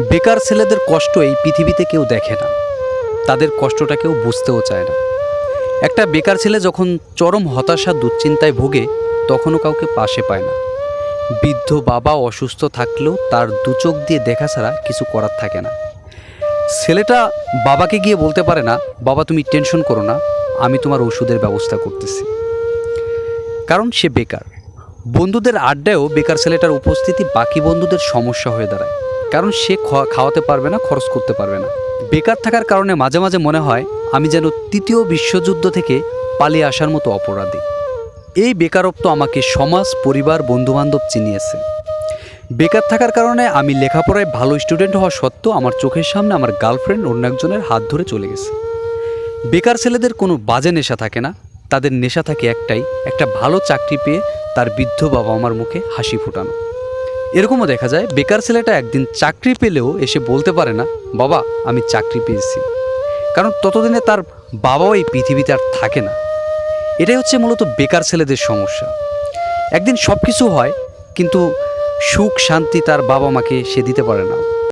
বেকার ছেলেদের কষ্ট এই পৃথিবীতে কেউ দেখে না, তাদের কষ্টটা কেউ বুঝতেও চায় না। একটা বেকার ছেলে যখন চরম হতাশা দুশ্চিন্তায় ভোগে তখনও কাউকে পাশে পায় না। বৃদ্ধ বাবা অসুস্থ থাকলেও তার দু চোখ দিয়ে দেখা ছাড়া কিছু করার থাকে না। ছেলেটা বাবাকে গিয়ে বলতে পারে না, বাবা তুমি টেনশন করো না, আমি তোমার ওষুধের ব্যবস্থা করতেছি, কারণ সে বেকার। বন্ধুদের আড্ডায়ও বেকার ছেলেটার উপস্থিতি বাকি বন্ধুদের সমস্যা হয়ে দাঁড়ায়, কারণ সে খাওয়াতে পারবে না, খরচ করতে পারবে না। বেকার থাকার কারণে মাঝে মাঝে মনে হয় আমি যেন তৃতীয় বিশ্বযুদ্ধ থেকে পালিয়ে আসার মতো অপরাধী। এই বেকারত্ব আমাকে সমাজ, পরিবার, বন্ধুবান্ধব চিনিয়েছে। বেকার থাকার কারণে আমি লেখাপড়ায় ভালো স্টুডেন্ট হওয়া সত্ত্বেও আমার চোখের সামনে আমার গার্লফ্রেন্ড অন্য একজনের হাত ধরে চলে গেছে। বেকার ছেলেদের কোনো বাজে নেশা থাকে না, তাদের নেশা থাকে একটাই, একটা ভালো চাকরি পেয়ে তার বৃদ্ধ বাবা মার মুখে হাসি ফোটানো। এরকমও দেখা যায় বেকার ছেলেটা একদিন চাকরি পেলেও এসে বলতে পারে না, বাবা আমি চাকরি পেয়েছি, কারণ ততদিনে তার বাবাও এই পৃথিবীতে আর থাকে না। এটাই হচ্ছে মূলত বেকার ছেলেদের সমস্যা। একদিন সব কিছু হয়, কিন্তু সুখ শান্তি তার বাবা মাকে সে দিতে পারে না।